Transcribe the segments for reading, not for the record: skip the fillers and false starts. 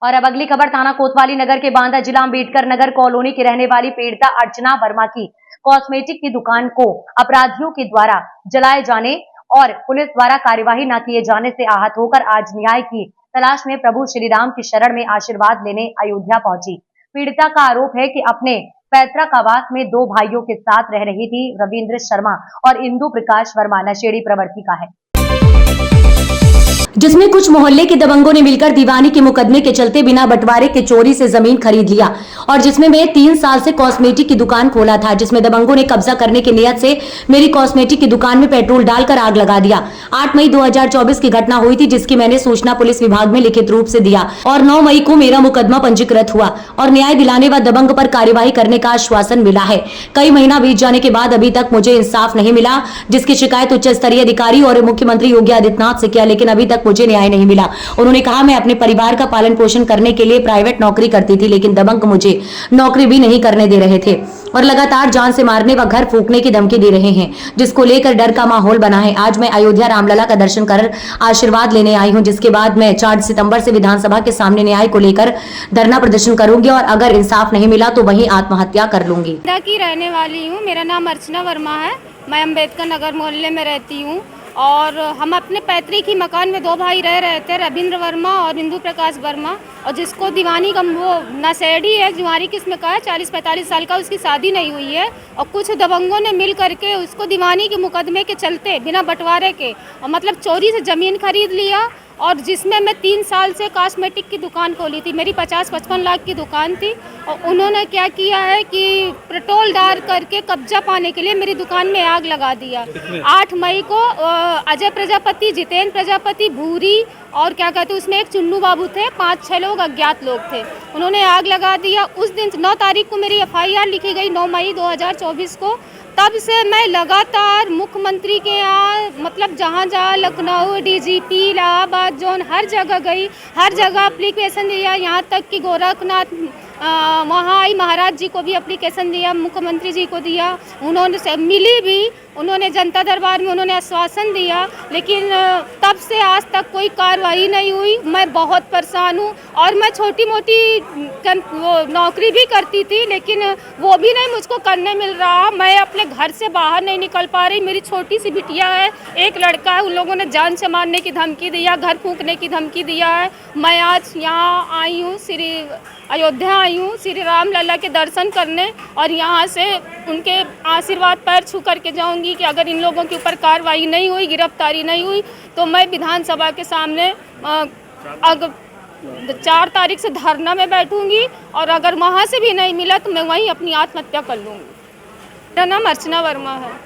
और अब अगली खबर थाना कोतवाली नगर के बांदा जिला अम्बेडकर नगर कॉलोनी की रहने वाली पीड़िता अर्चना वर्मा की कॉस्मेटिक की दुकान को अपराधियों के द्वारा जलाए जाने और पुलिस द्वारा कार्यवाही न किए जाने से आहत होकर आज न्याय की तलाश में प्रभु श्री राम की शरण में आशीर्वाद लेने अयोध्या पहुंची। पीड़िता का आरोप है कि अपने पैतृक आवास में दो भाइयों के साथ रह रही थी। रविंद्र शर्मा और इंदु प्रकाश वर्मा नशेड़ी प्रवृत्ति का है, जिसमें कुछ मोहल्ले के दबंगों ने मिलकर दीवानी के मुकदमे के चलते बिना बंटवारे के चोरी से जमीन खरीद लिया और जिसमें मैं 3 साल से कॉस्मेटिक की दुकान खोला था, जिसमें दबंगों ने कब्जा करने की नियत से मेरी कॉस्मेटिक की दुकान में पेट्रोल डालकर आग लगा दिया। 8 मई 2024 की घटना हुई थी, जिसकी मैंने सूचना पुलिस विभाग में लिखित रूप से दिया और 9 मई को मेरा मुकदमा पंजीकृत हुआ और न्याय दिलाने व दबंग पर कार्यवाही करने का आश्वासन मिला है। कई महीना बीत जाने के बाद अभी तक मुझे इंसाफ नहीं मिला, जिसकी शिकायत उच्च स्तरीय अधिकारी और मुख्यमंत्री योगी आदित्यनाथ से किया, लेकिन अभी तक मुझे न्याय नहीं मिला। उन्होंने कहा, मैं अपने परिवार का पालन पोषण करने के लिए प्राइवेट नौकरी करती थी, लेकिन दबंग मुझे नौकरी भी नहीं करने दे रहे थे और लगातार जान से मारने व घर फूंकने की धमकी दे रहे हैं, जिसको लेकर डर का माहौल बना है। आज मैं अयोध्या रामलला का दर्शन कर आशीर्वाद लेने आई हूं, जिसके बाद मैं 4 सितंबर से विधानसभा के सामने न्याय को लेकर धरना प्रदर्शन करूंगी और अगर इंसाफ नहीं मिला तो वहीं आत्महत्या कर लूंगी। की रहने वाली हूँ, मेरा नाम अर्चना वर्मा है। मैं अम्बेडकर नगर मोहल्ले में रहती हूँ और हम अपने पैतृक ही मकान में 2 भाई रह रहे थे, रविंद्र वर्मा और इंदु प्रकाश वर्मा, और जिसको दीवानी का वो नशेड़ी है, जुआरी किस्म का है, 40-45 साल का, उसकी शादी नहीं हुई है और कुछ दबंगों ने मिल करके उसको दीवानी के मुकदमे के चलते बिना बंटवारे के और मतलब चोरी से ज़मीन खरीद लिया और जिसमें मैं 3 साल से कॉस्मेटिक की दुकान खोली थी। मेरी 50-55 लाख की दुकान थी और उन्होंने क्या किया है कि पेट्रोल डाल करके कब्जा पाने के लिए मेरी दुकान में आग लगा दिया। 8 मई को अजय प्रजापति, जितेंद्र प्रजापति, भूरी और क्या कहते हैं उसमें एक चुन्नू बाबू थे, 5-6 लोग अज्ञात लोग थे, उन्होंने आग लगा दिया। उस दिन 9 तारीख को मेरी FIR लिखी गई, 9 मई 2024 को। तब से मैं लगातार मुख्यमंत्री के यहाँ मतलब जहाँ लखनऊ, DGP, इलाहाबाद जोन, हर जगह गई, हर जगह एप्लीकेशन दिया, यहाँ तक कि गोरखनाथ वहाँ आई, महाराज जी को भी एप्लीकेशन दिया, मुख्यमंत्री जी को दिया, उन्होंने से मिली भी, उन्होंने जनता दरबार में उन्होंने आश्वासन दिया, लेकिन तब से आज तक कोई कार्रवाई नहीं हुई। मैं बहुत परेशान हूँ और मैं छोटी मोटी वो नौकरी भी करती थी, लेकिन वो भी नहीं मुझको करने मिल रहा। मैं अपने घर से बाहर नहीं निकल पा रही। मेरी छोटी सी बिटिया है, एक लड़का है, उन लोगों ने जान से मारने की धमकी दिया, घर फूंकने की धमकी दिया है। मैं आज यहाँ आई हूँ, अयोध्या आई हूँ श्री राम लला के दर्शन करने और यहाँ से उनके आशीर्वाद पैर छू करके जाऊँगी कि अगर इन लोगों के ऊपर कार्रवाई नहीं हुई, गिरफ्तारी नहीं हुई, तो मैं विधानसभा के सामने 4 तारीख से धरना में बैठूंगी और अगर वहाँ से भी नहीं मिला तो मैं वहीं अपनी आत्महत्या कर लूँगी। मेरा नाम अर्चना वर्मा है।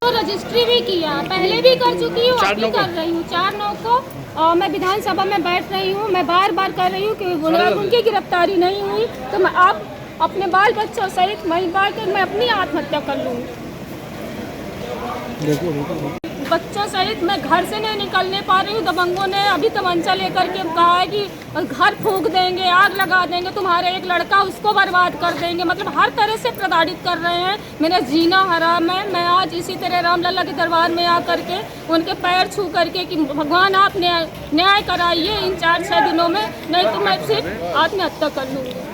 तो रजिस्ट्री भी किया, पहले भी कर चुकी हूँ, अब भी कर रही हूँ। 4/9 को और मैं विधानसभा में बैठ रही हूँ। मैं बार बार कर रही हूँ कि उनकी गिरफ्तारी नहीं हुई तो मैं आप अपने बाल बच्चों सहित वहीं बात मैं अपनी आत्महत्या कर लूँगी। बच्चों सहित मैं घर से नहीं निकलने पा रही हूँ। दबंगों ने अभी तमंचा लेकर के कहा है कि घर फूंक देंगे, आग लगा देंगे, तुम्हारे एक लड़का उसको बर्बाद कर देंगे, मतलब हर तरह से प्रताड़ित कर रहे हैं। मेरा जीना हराम है। मैं आज इसी तरह रामलला के दरबार में आकर के उनके पैर छू करके कि भगवान आप न्याय कराइए इन 4-6 दिनों में, नहीं तो मैं सिर्फ आत्महत्या कर लूँगी।